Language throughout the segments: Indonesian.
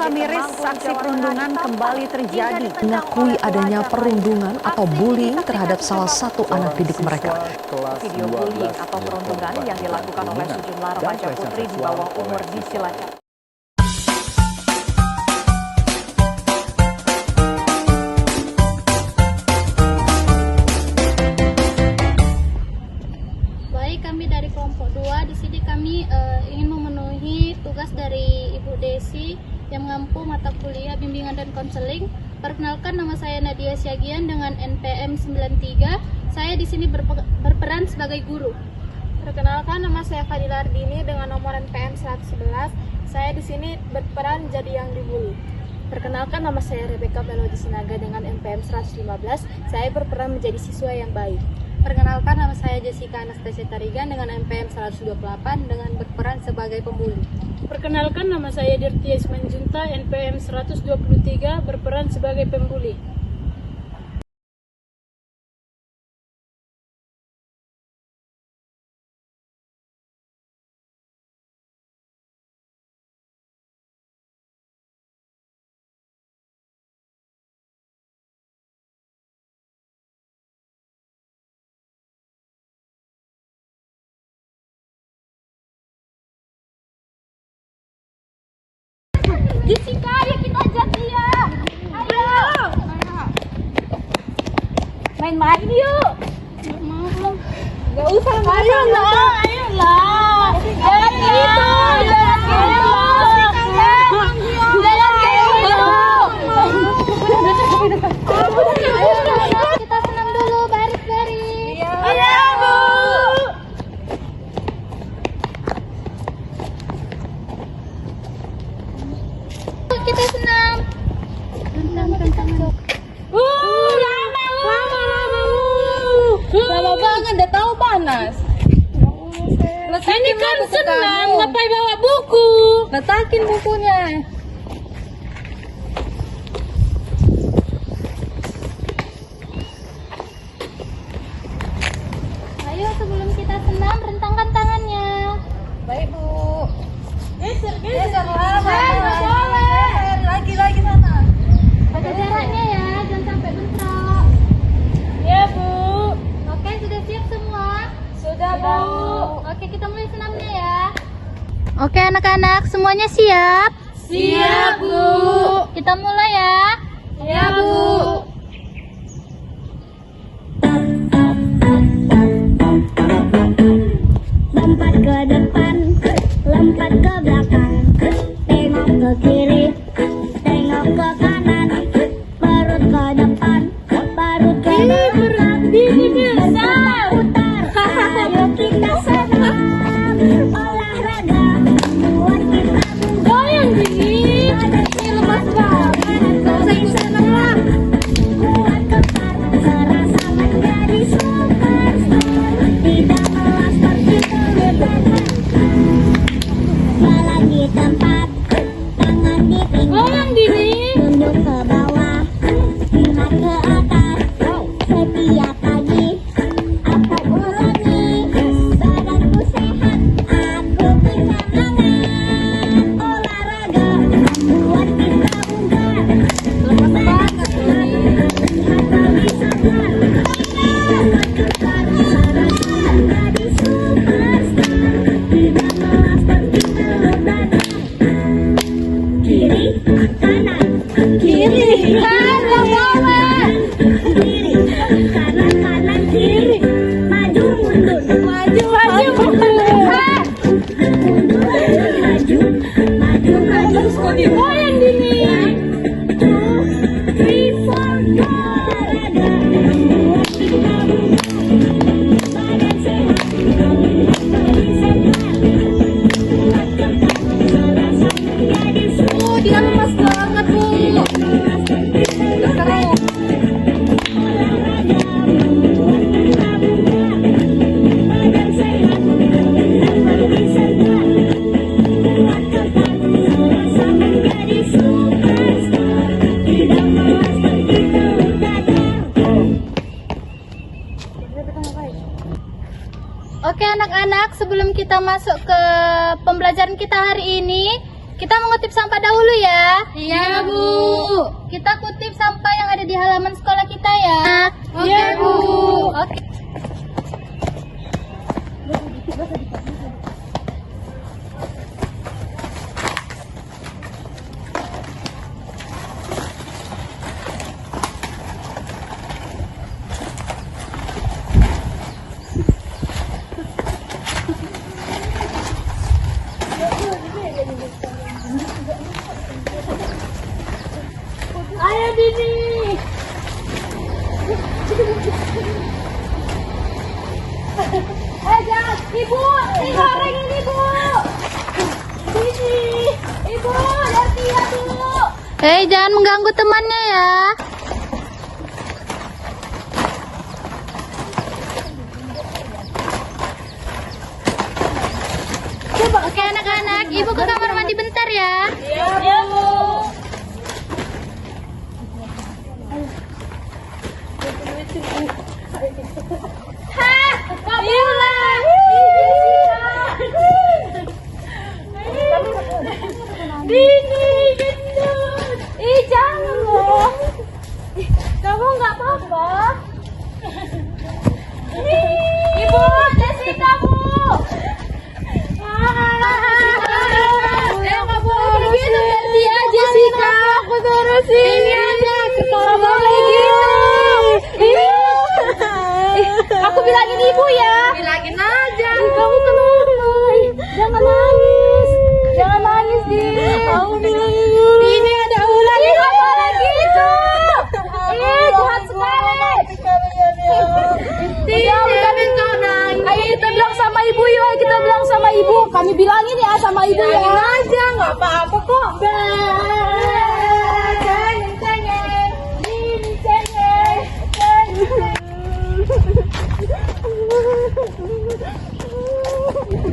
Pemirsa miris, aksi perundungan kembali terjadi. Mengakui adanya perundungan atau bullying terhadap salah satu anak didik mereka. Video bullying atau perundungan yang dilakukan oleh sejumlah remaja putri di bawah umur di Cilacap. Baik, kami dari kelompok 2 di sini kami ingin memenuhi tugas dari Ibu Desi yang mengampu mata kuliah bimbingan dan konseling. Perkenalkan, nama saya Nadia Syagian dengan NPM 93. Saya di sini berperan sebagai guru. Perkenalkan, nama saya Fadila Ardini dengan nomor NPM 111. Saya di sini berperan jadi yang dibully. Perkenalkan, nama saya Rebecca Melody Sinaga dengan NPM 115. Saya berperan menjadi siswa yang baik. Perkenalkan, nama saya Jessica Anastasia Tarigan dengan NPM 128 dengan berperan sebagai pembuli. Perkenalkan, nama saya Dirtia Ismanjunta, NPM 123, berperan sebagai pembuli. Jessica, ayo kita ajak dia. Ayo. Main-main yuk. Gak usah, Ayolah. Jangan gitu. Kita senam dulu, baris-baris. Iya, Bu. Kita senam. Lama banget, udah tahu panas. Ini kan senam, ngapain bawa buku? Letakin bukunya. Ayo, sebelum kita senam, rentangkan tangannya. Baik, Bu. Geser lagi sana. Jaga jaraknya ya, jangan sampai bentrok. Ya, Bu. Oke, sudah siap semua? Sudah, Bu. Oke, kita mulai senamnya ya. Oke, anak-anak, semuanya siap? Siap, Bu. Kita mulai ya. Ya, Bu. Lompat ke depan, lompat ke belakang, tengok ke kiri, tengok ke kanan, perut ke depan, perut ke belakang, berputar, ayo kita senam, olahraga, buat kita Goyang dingin. ini lemas banget, selesai senam lah, kuat kekar, serasa menjadi superstar, tidak melas pergi ke belakang. Jalan di tempat, tangan di pinggir, Goyang dingin. tunduk ke bawah, lihat ke atas. Setiap pagi aku ulangi, badanku sehat, aku kesenangan. Olahraga buat kita bugar, lemas banget atau bisa menjadi superstar, tidak melas pergi ke belakang. Kiri, kanan, kiri, kanan, bawah, kiri, kanan, kanan, kiri, maju, mundur, maju, mundur, mundur, maju, maju, Goyang dingin. 1, 2, 3, 4, go, olahraga, buat kita badan sehat, jadi Dia lemas banget, Bu. Oke anak-anak, sebelum kita masuk ke pembelajaran kita hari ini, Kita mengutip sampah dahulu ya. Iya, Bu. Kita kutip sampah yang ada di halaman sekolah kita ya. Oke, Bu. Oke. Ayo Dini. Jangan, Ibu, ini goreng ini Bu. Dini, Ibu, hati ya Bu. Jangan mengganggu temannya ya. Oke anak-anak, Ibu ke kamar mandi bentar ya. Iya Bu. Dini, gendut. Jangan loh. Kamu nggak apa-apa. Ibu, Jessica Bu. Kamu gitu ganti ya Jessica. Aku terusin. Ini anak sekolah boleh gitu. Aku bilangin ibu ya. Bilangin aja. Kamu kenapa? Jangan nangis. Jangan nangis, Dini. Aku bilangin dulu. Ini ada ular. Ini apa lagi itu? Jahat sekali. Udah minta nangis. Ayo kita bilang sama ibu yuk. Ayo kita bilang sama ibu. Kami bilangin ya sama ibu ya. Bilangin aja, nggak apa-apa kok.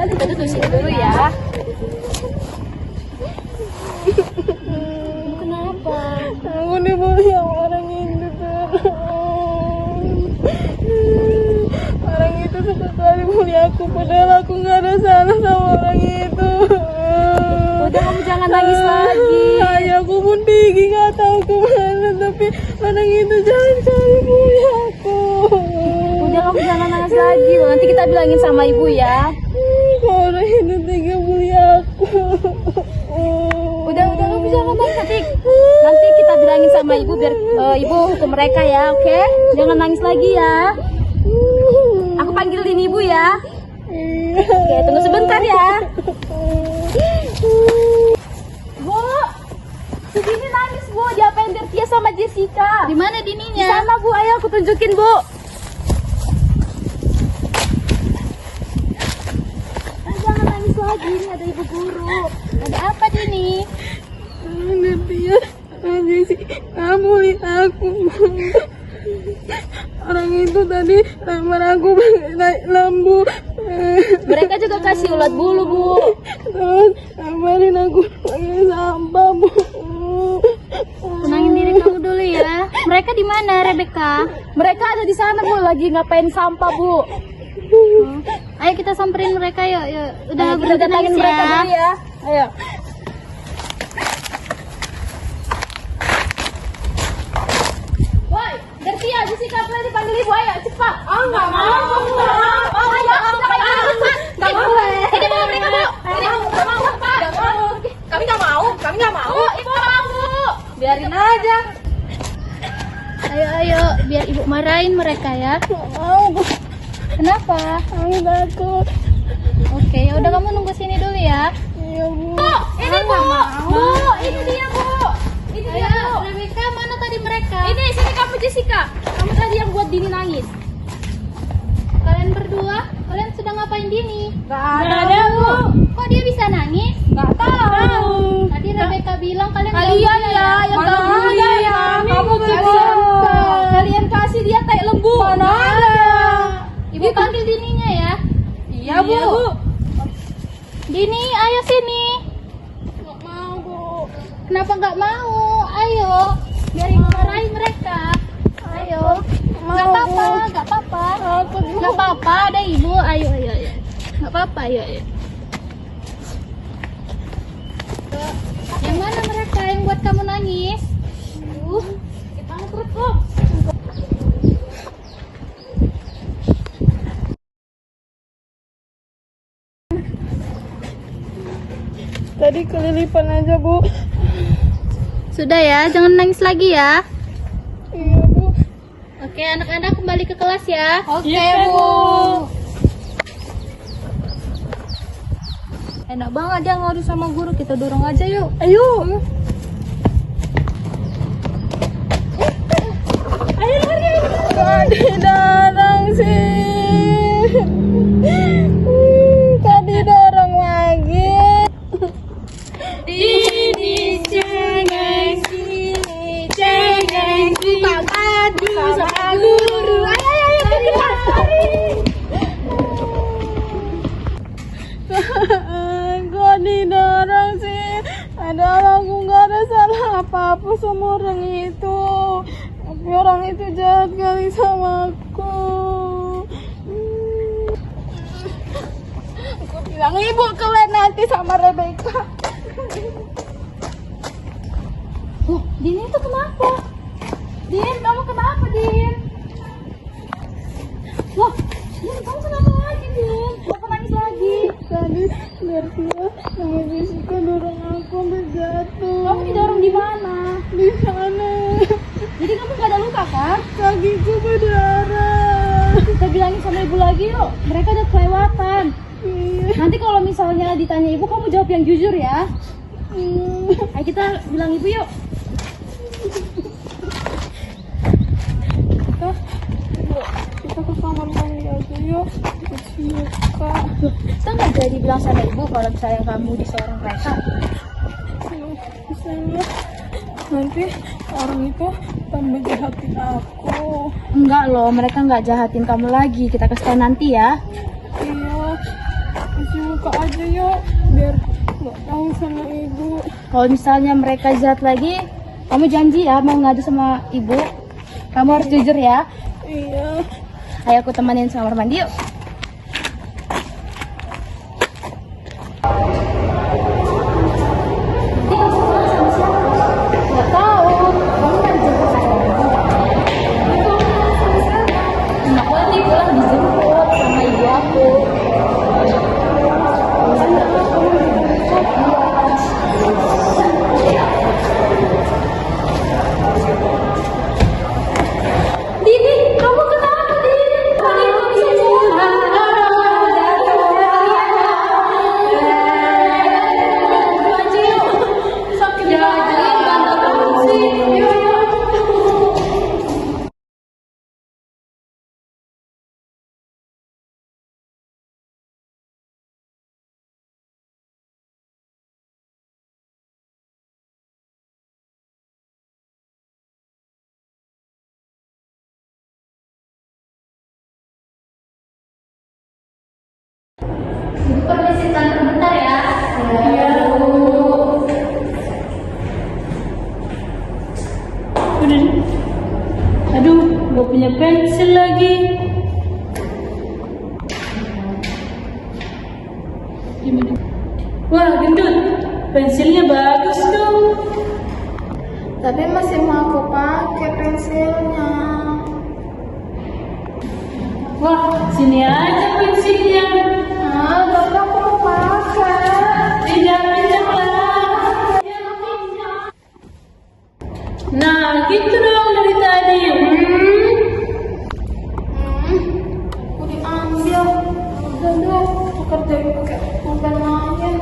Kita duduk sini dulu ya. Kenapa? Aku diboleh orang itu terus. Orang itu suka kali bully aku, padahal aku nggak ada salah sama orang itu. Udah kamu jangan nangis lagi. Ayahku pun pergi nggak tahu kemana, tapi orang itu jangan cari bully aku. Udah kamu jangan nangis lagi. Nanti kita bilangin sama ibu ya. Orang itu tega bully aku. Udah kamu jangan nangis. Nanti kita bilangin sama ibu biar ibu hukum mereka ya, oke? Jangan nangis lagi ya. Aku panggilin ibu ya. Oke, tunggu sebentar ya. Bu, Dini nangis Bu, diapain Dertia sama Jessica? Di mana Dininya? Di sana Bu, ayo aku tunjukin Bu. Jangan nangis lagi, ini ada ibu guru. Ada apa Dini? Dertia, Jessica bully aku. Orang itu tadi lempar aku naik lampu. Mereka juga kasih ulat bulu Bu. Terus lemparin aku pakai sampah Bu. Tenangin diri kamu dulu ya. Mereka di mana Rebecca? Mereka ada di sana Bu, lagi ngapain sampah Bu. Ayo kita samperin mereka yuk. Udah datangin mereka dulu ya. Ayo. Dertia, Jessica, boleh dipanggil ibu, ayo cepat. Nggak mau. Ayo, nggak boleh. Ini mau mereka Bu. Ini nggak mau, Pak. Kami nggak mau. Ibu mau. Biarin aja. Ayo, biar ibu marahin mereka ya. Nggak mau Bu. Kenapa? Aku takut. Oke, ya udah kamu nunggu sini dulu ya. Iya Bu. Ini Bu. Bu, ini dia Bu. Ini dia Bu. Rebecca, mana tadi mereka? Ini sini kamu Jessica. Kamu tadi yang buat Dini nangis. Kalian berdua, kalian sedang ngapain Dini? Gak ada Bu. Kok dia bisa nangis? Gak tahu. Tadi Rebecca bilang kalian ya yang gak bully ya. Kamu kalian kasih dia tai lembu. Mana ada? Ibu panggil Dininya ya. Iya Bu. Dini, ayo sini. Gak mau Bu. Kenapa gak mau? Ayo, biar ibu marahin mereka. Ayo. Gak apa-apa. Gak apa-apa, ada ibu. Ayo. Gak apa-apa, ayo. Yang mana mereka yang buat kamu nangis? Bangkrut kok. Tadi kelilipan aja, Bu. Sudah ya, jangan nangis lagi ya. Iya, Bu. Oke, anak-anak kembali ke kelas ya. Oke, Bu. Enak banget dia ngadu sama guru, kita dorong aja yuk. Ayo. Tadi dorong sih. Tadi dorong lagi. Ini cengeng, sini cengeng, suka ngadu sama guru. Ayo, kok didorong sih? Padahal aku nggak ada salah apa-apa sama orang itu. Tapi orang itu jahat kali sama aku. Aku bilang ibu kalian nanti sama Rebecca. Oh, Din itu kenapa? Din, kamu kenapa, Din? Wah, Din, kamu kenapa lagi, Din? Kenapa nangis lagi? Tadi lihat dia sama Jessica dorong aku sampai jatuh. Kamu didorong di mana? Di sana. Jadi kamu gak ada luka kan? Kakiku berdarah. Kita bilangin sama ibu lagi yuk. Mereka udah kelewatan. Iya. Nanti kalau misalnya ditanya ibu, kamu jawab yang jujur ya. Ayo kita bilang ibu yuk. Kita ke kamar mandi aja yuk. Jessica. Kita nggak jadi bilang sama ibu kalau misalnya kamu disorong mereka. Misalnya nanti orang itu tambah jahatin aku. Enggak loh, mereka nggak jahatin kamu lagi. Kita kasih tahu nanti ya. Iya, isi buka aja yuk biar nggak tahu sama ibu. Kalau misalnya mereka jahat lagi, kamu janji ya mau ngadu sama ibu. Kamu harus jujur ya. Iya. Ayo aku temenin sama kamar mandi yuk. Nggak tahu. Kamu kan dijemput sama ibu. Aku nanti pulang dijemput sama ibu aku. Dini, kamu kenapa, Dini? Tadi kamu bisa jalan. Sakit banget, bantu kamu sih. Yuk, yuk. Ibu permisi tante bentar ya. Iya, Bu. Udah. Aduh, gak punya pensil lagi. Wah, gendut. Pensilnya bagus dong. Tapi masih mau aku pakai pensilnya. Wah, sini aja pensilnya. Ah, tapi aku mau pakai. Tidak pinjam lah. Nah, gitu dong dari tadi. Aku diambil. Udah dong, aku kerjain pakai pulpen lain.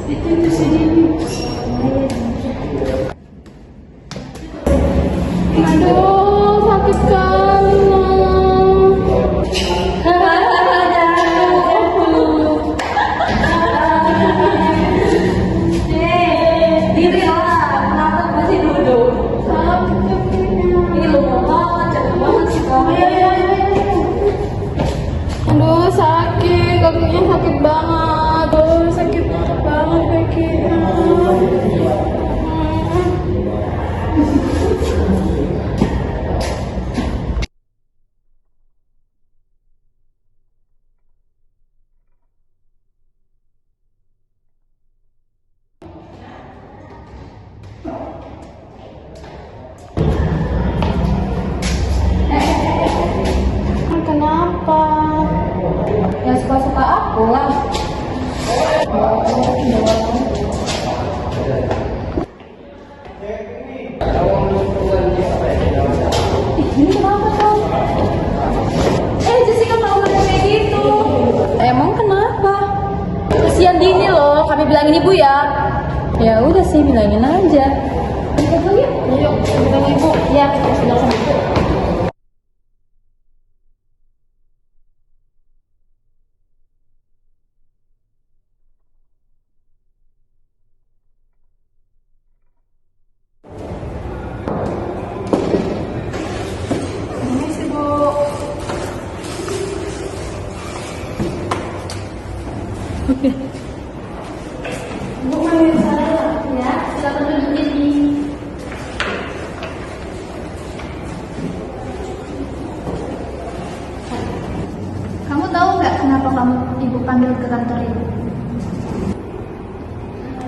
Aduh, sakit sekali. Diri lah, kenapa masih duduk? Ini lu mau banget, capek banget sih kamu. Aduh, sakit, kakinya sakit banget. Aduh, sakit banget kakinya. Kenapa? Ya suka-suka aku lah. Ini kenapa tuh? Jessica mau kayak gitu. Emang kenapa? Kesian Dini loh, kami bilangin ibu ya. Ya udah sih, bilangin aja. Kita dulu yuk. Yuk, bilang ibu. Ya, bilang sama ibu. Kamu tahu nggak kenapa kamu ibu panggil ke kantor ibu?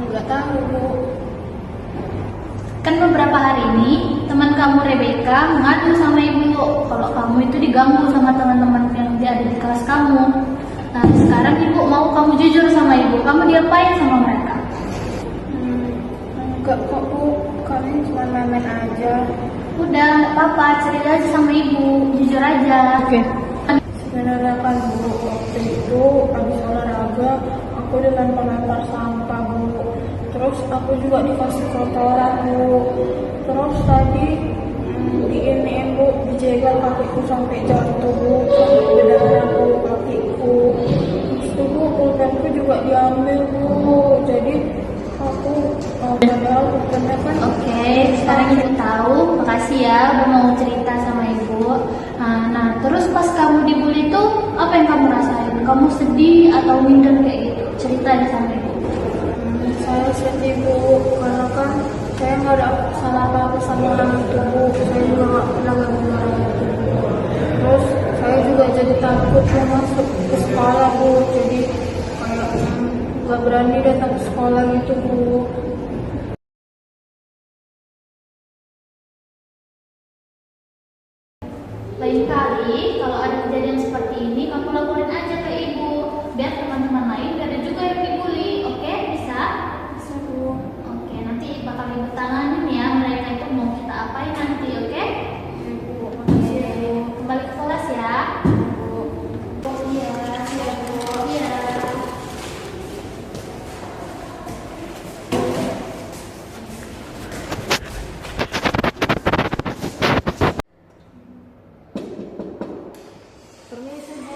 Nggak tahu, Bu. Kan beberapa hari ini teman kamu Rebecca mengadu sama ibu kalau kamu itu diganggu sama teman-teman yang ada di kelas kamu. Nah sekarang ibu mau kamu jujur sama ibu, kamu diapain sama mereka? Enggak kok, Bu. Kalian cuma main-main aja. Udah nggak apa-apa, cerita aja sama ibu, jujur aja. Oke. Sebenarnya kan, Bu, waktu itu habis olahraga aku dilempar-lempar sampah, Bu. Terus aku juga dikasih kotoran, Bu. Terus tadi diiniin, Bu, dijegal kakiku sampai jatuh, Bu. Sampai berdarah, Bu, kakiku. Terus itu, Bu, pulpenku juga diambil, Bu. Jadi aku padahal pulpennya kan. Oke, sekarang ibu tahu. Makasih ya, udah mau cerita sama ibu. Nah, terus pas kamu dibully tuh apa yang kamu rasain? Kamu sedih atau minder kayak gitu? Cerita deh sama ibu. Saya sedih, Bu, karena kan saya nggak ada salah apa-apa sama orang itu, Bu. Saya juga nggak pernah ganggu orang itu, Bu. Terus saya juga jadi takut mau masuk ke sekolah, Bu. Jadi kayak nggak berani datang ke sekolah gitu, Bu. Lain kali kalau ada kejadian seperti ini, kamu laporin aja ke ibu, biar teman-teman lain gak ada juga yang dibully. Oke, bisa? Bisa, Bu. Oke, nanti bakal ibu tanganin ya mereka itu mau kita apain nanti, oke? Oke, kembali ke kelas ya. Iya, iya, Bu. Iya. Permisi, Bu.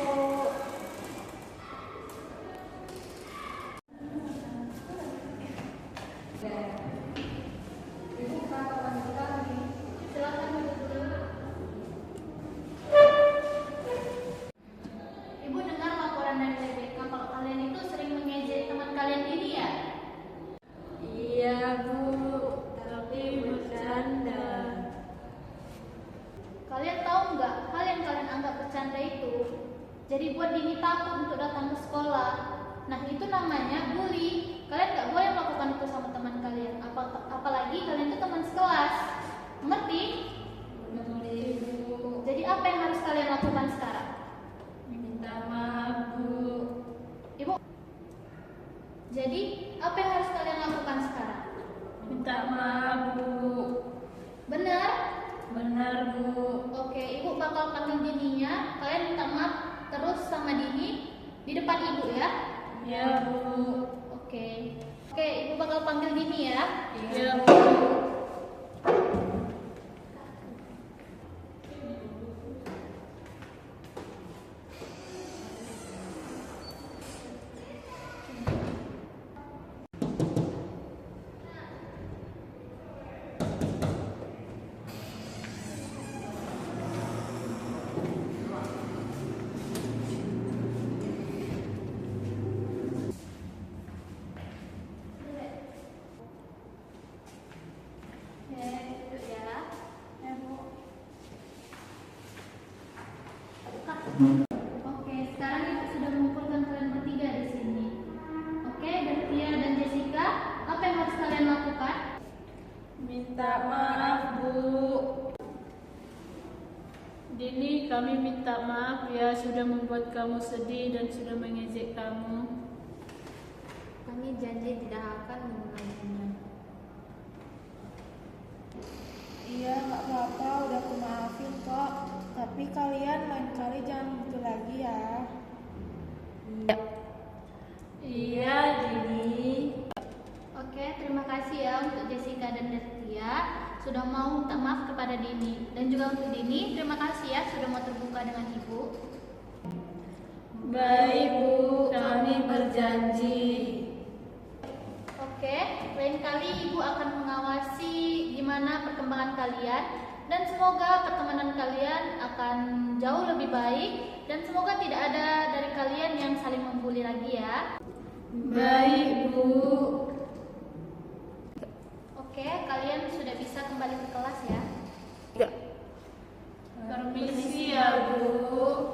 Ibu dengar laporan dari Rebecca kalau kalian itu sering mengejek teman kalian ini ya? Iya, Bu, tapi bercanda. Kalian tahu nggak hal yang kalian anggap bercanda itu jadi buat Dini takut untuk datang ke sekolah. Nah itu namanya bully. Kalian nggak boleh melakukan itu sama teman kalian. Apalagi kalian itu teman sekelas. Mengerti? Mengerti, Bu. Jadi apa yang harus kalian lakukan sekarang? Minta maaf, Bu. Ibu. Jadi apa yang harus kalian lakukan sekarang? Minta maaf, Bu. Benar? Benar, Bu. Oke, ibu bakal panggil Dininya. Kalian minta maaf terus sama Dini di depan ibu ya. Ya, Bu. Oke, panggil Dini ya. Iya, Bu. Oke, duduk ya. Ya, Bu. Oke, sekarang Ibu sudah mengumpulkan kalian bertiga di sini. Oke, Bertia dan Jessica, apa yang harus kalian lakukan? Minta maaf, Bu. Dini, kami minta maaf ya sudah membuat kamu sedih dan sudah mengejek kamu. Kami janji tidak akan mengulanginya. Iya, nggak apa-apa, udah aku maafin kok. Tapi kalian lain kali jangan gitu lagi ya. Iya, Dini. Oke, terima kasih ya untuk Jessica dan Bertia sudah mau minta maaf kepada Dini. Dan juga untuk Dini, terima kasih ya sudah mau terbuka dengan Ibu. Baik, Bu, kami berjanji. Oke, lain kali Ibu akan mengawasi gimana perkembangan kalian dan semoga pertemanan kalian akan jauh lebih baik dan semoga tidak ada dari kalian yang saling membuli lagi ya. Baik, Bu. Oke, kalian sudah bisa kembali ke kelas ya. Permisi ya, Bu.